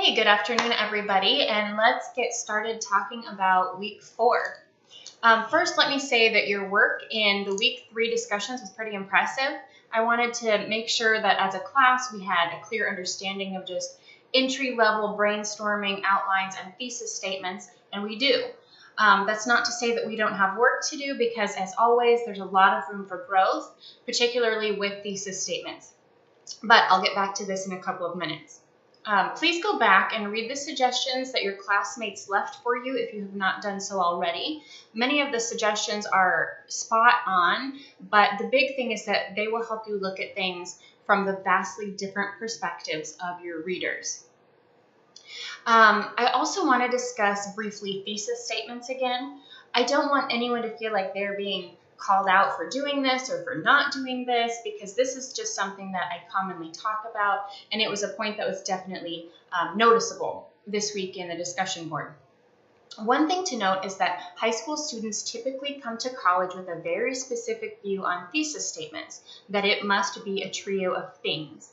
Hey, good afternoon, everybody, and let's get started talking about week 4. First, let me say that your work in the week 3 discussions was pretty impressive. I wanted to make sure that as a class we had a clear understanding of just entry-level brainstorming outlines and thesis statements, and we do. That's not to say that we don't have work to do because, as always, there's a lot of room for growth, particularly with thesis statements. But I'll get back to this in a couple of minutes. Please go back and read the suggestions that your classmates left for you if you have not done so already. Many of the suggestions are spot on, but the big thing is that they will help you look at things from the vastly different perspectives of your readers. I also want to discuss briefly thesis statements again. I don't want anyone to feel like they're being called out for doing this or for not doing this, because this is just something that I commonly talk about, and it was a point that was definitely noticeable this week in the discussion board. One thing to note is that high school students typically come to college with a very specific view on thesis statements, that it must be a trio of things.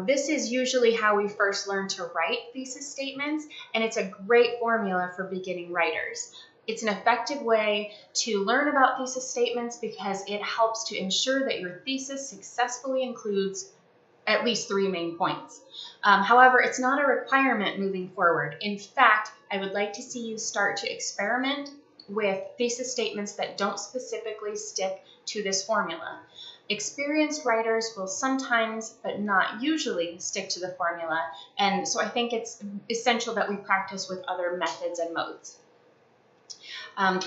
This is usually how we first learn to write thesis statements, and it's a great formula for beginning writers. It's an effective way to learn about thesis statements because it helps to ensure that your thesis successfully includes at least 3 main points. However, it's not a requirement moving forward. In fact, I would like to see you start to experiment with thesis statements that don't specifically stick to this formula. Experienced writers will sometimes, but not usually, stick to the formula, and so I think it's essential that we practice with other methods and modes.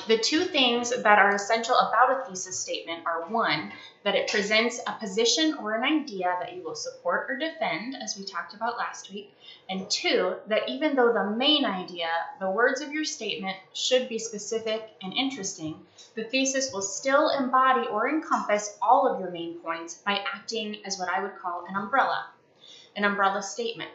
The 2 things that are essential about a thesis statement are 1, that it presents a position or an idea that you will support or defend, as we talked about last week, and 2, that even though the main idea, the words of your statement, should be specific and interesting, the thesis will still embody or encompass all of your main points by acting as what I would call an umbrella statement.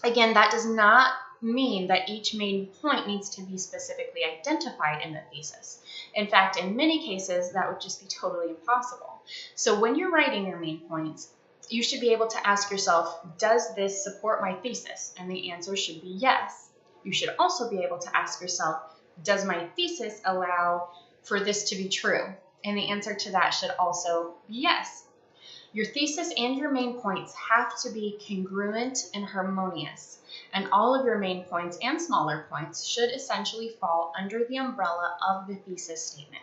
Again, that does not mean that each main point needs to be specifically identified in the thesis. In fact, in many cases, that would just be totally impossible. So when you're writing your main points, you should be able to ask yourself, does this support my thesis? And the answer should be yes. You should also be able to ask yourself, does my thesis allow for this to be true? And the answer to that should also be yes. Your thesis and your main points have to be congruent and harmonious, and all of your main points and smaller points should essentially fall under the umbrella of the thesis statement.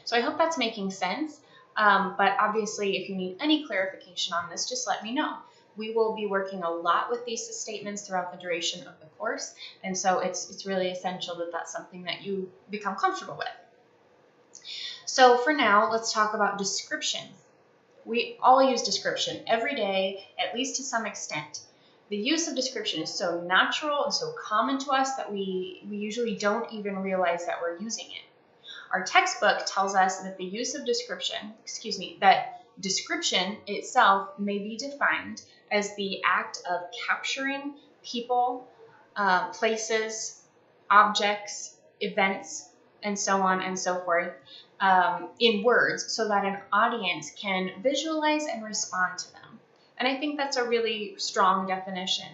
So I hope that's making sense, but obviously if you need any clarification on this, just let me know. We will be working a lot with thesis statements throughout the duration of the course, and so it's really essential that that's something that you become comfortable with. So for now, let's talk about description. We all use description every day, at least to some extent. The use of description is so natural and so common to us that we usually don't even realize that we're using it. Our textbook tells us that the use of description itself may be defined as the act of capturing people, places, objects, events, and so on and so forth, in words so that an audience can visualize and respond to them. And I think that's a really strong definition.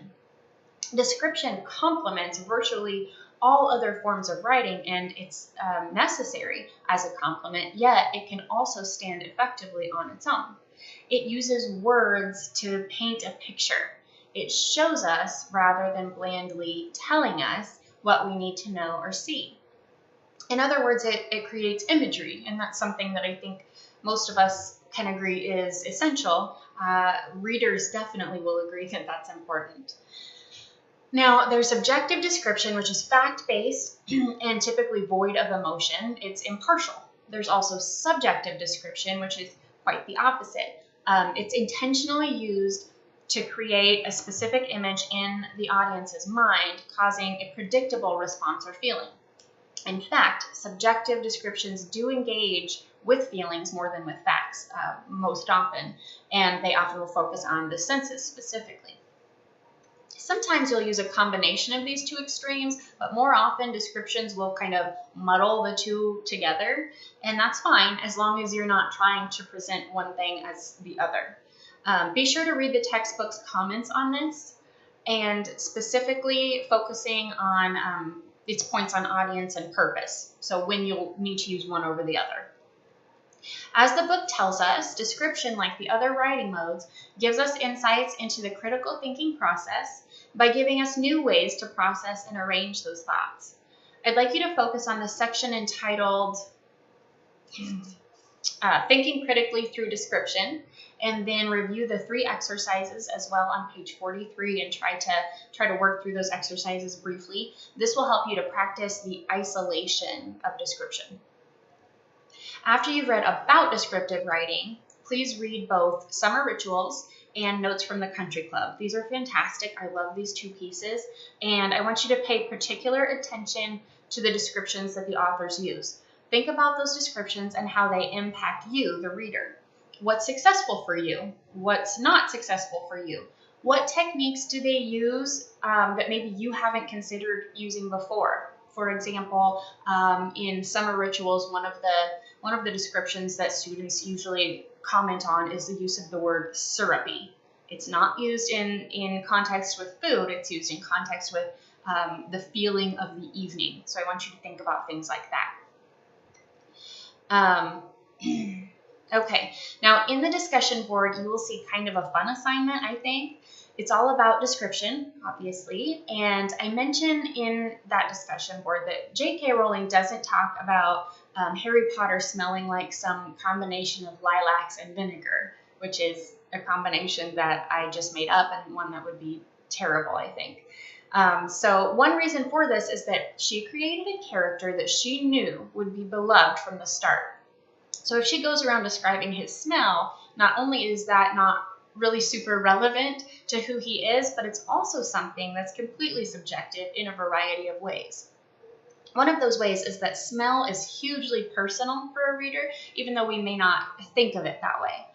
Description complements virtually all other forms of writing, and it's necessary as a complement, yet it can also stand effectively on its own. It uses words to paint a picture. It shows us rather than blandly telling us what we need to know or see. In other words, it creates imagery, and that's something that I think most of us can agree is essential. Readers definitely will agree that that's important. Now, there's objective description, which is fact-based and typically void of emotion. It's impartial. There's also subjective description, which is quite the opposite. It's intentionally used to create a specific image in the audience's mind, causing a predictable response or feeling. In fact, subjective descriptions do engage with feelings more than with facts most often, and they often will focus on the senses specifically. Sometimes you'll use a combination of these 2 extremes, but more often descriptions will kind of muddle the 2 together, and that's fine as long as you're not trying to present one thing as the other. Be sure to read the textbook's comments on this. and specifically focusing on its points on audience and purpose, so when you'll need to use one over the other. As the book tells us, description, like the other writing modes, gives us insights into the critical thinking process by giving us new ways to process and arrange those thoughts. I'd like you to focus on the section entitled Thinking Critically Through Description, and then review the 3 exercises as well on page 43 and try to work through those exercises briefly. This will help you to practice the isolation of description. After you've read about descriptive writing, please read both Summer Rituals and Notes from the Country Club. These are fantastic. I love these 2 pieces, and I want you to pay particular attention to the descriptions that the authors use. Think about those descriptions and how they impact you, the reader. What's successful for you? What's not successful for you? What techniques do they use that maybe you haven't considered using before? For example, in Summer Rituals, one of the descriptions that students usually comment on is the use of the word syrupy. It's not used in context with food. It's used in context with the feeling of the evening. So I want you to think about things like that. Okay, now in the discussion board, you will see kind of a fun assignment, I think. It's all about description, obviously, and I mentioned in that discussion board that J.K. Rowling doesn't talk about Harry Potter smelling like some combination of lilacs and vinegar, which is a combination that I just made up and one that would be terrible, I think. So one reason for this is that she created a character that she knew would be beloved from the start. So if she goes around describing his smell, not only is that not really super relevant to who he is, but it's also something that's completely subjective in a variety of ways. One of those ways is that smell is hugely personal for a reader, even though we may not think of it that way.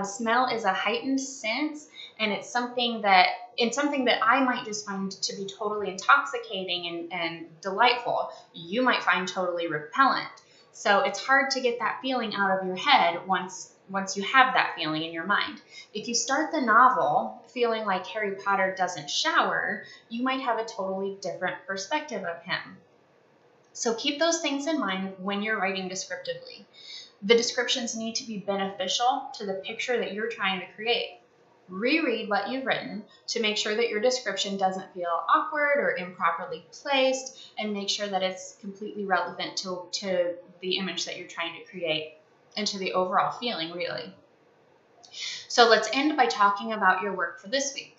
Smell is a heightened sense, and it's something that I might just find to be totally intoxicating and delightful. You might find totally repellent. So it's hard to get that feeling out of your head once you have that feeling in your mind. If you start the novel feeling like Harry Potter doesn't shower, you might have a totally different perspective of him. So keep those things in mind when you're writing descriptively. The descriptions need to be beneficial to the picture that you're trying to create. Reread what you've written to make sure that your description doesn't feel awkward or improperly placed, and make sure that it's completely relevant to the image that you're trying to create and to the overall feeling, really. So let's end by talking about your work for this week.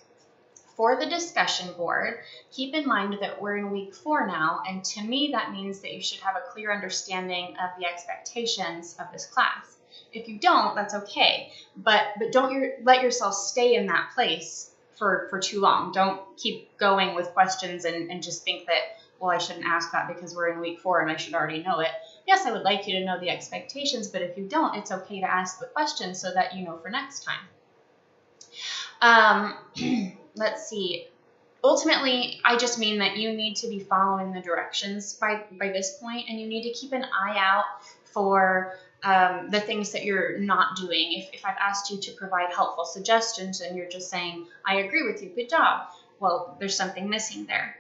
For the discussion board, keep in mind that we're in week 4 now, and to me that means that you should have a clear understanding of the expectations of this class. If you don't, that's okay, but don't let yourself stay in that place for too long. Don't keep going with questions and just think that, well, I shouldn't ask that because we're in week 4 and I should already know it. Yes, I would like you to know the expectations, but if you don't, it's okay to ask the question so that you know for next time. Let's see. Ultimately, I just mean that you need to be following the directions by this point, and you need to keep an eye out for the things that you're not doing. If I've asked you to provide helpful suggestions and you're just saying, I agree with you, good job, well, there's something missing there.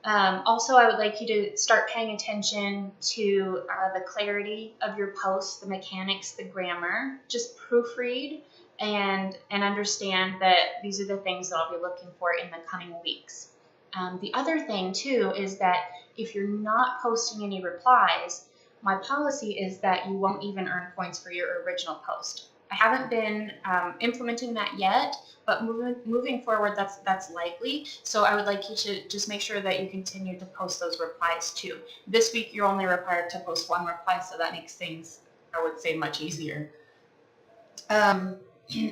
Also, I would like you to start paying attention to the clarity of your posts, the mechanics, the grammar. Just proofread and understand that these are the things that I'll be looking for in the coming weeks. The other thing, too, is that if you're not posting any replies, my policy is that you won't even earn points for your original post. I haven't been implementing that yet, but moving forward, that's likely. So I would like you to just make sure that you continue to post those replies too. This week, you're only required to post 1 reply, so that makes things, I would say, much easier.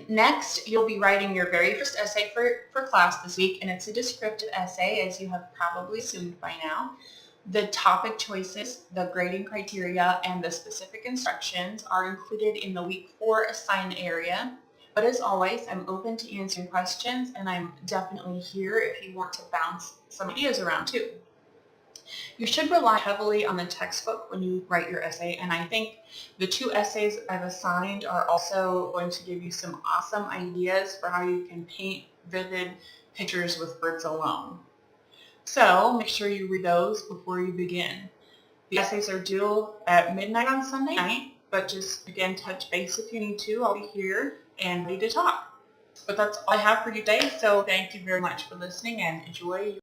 Next, you'll be writing your very first essay for class this week, and it's a descriptive essay, as you have probably assumed by now. The topic choices, the grading criteria, and the specific instructions are included in the week 4 assigned area. But as always, I'm open to answering questions, and I'm definitely here if you want to bounce some ideas around too. You should rely heavily on the textbook when you write your essay, and I think the 2 essays I've assigned are also going to give you some awesome ideas for how you can paint vivid pictures with birds alone. So make sure you read those before you begin. The essays are due at midnight on Sunday night, but just again touch base if you need to. I'll be here and ready to talk. But that's all I have for you today, so thank you very much for listening and enjoy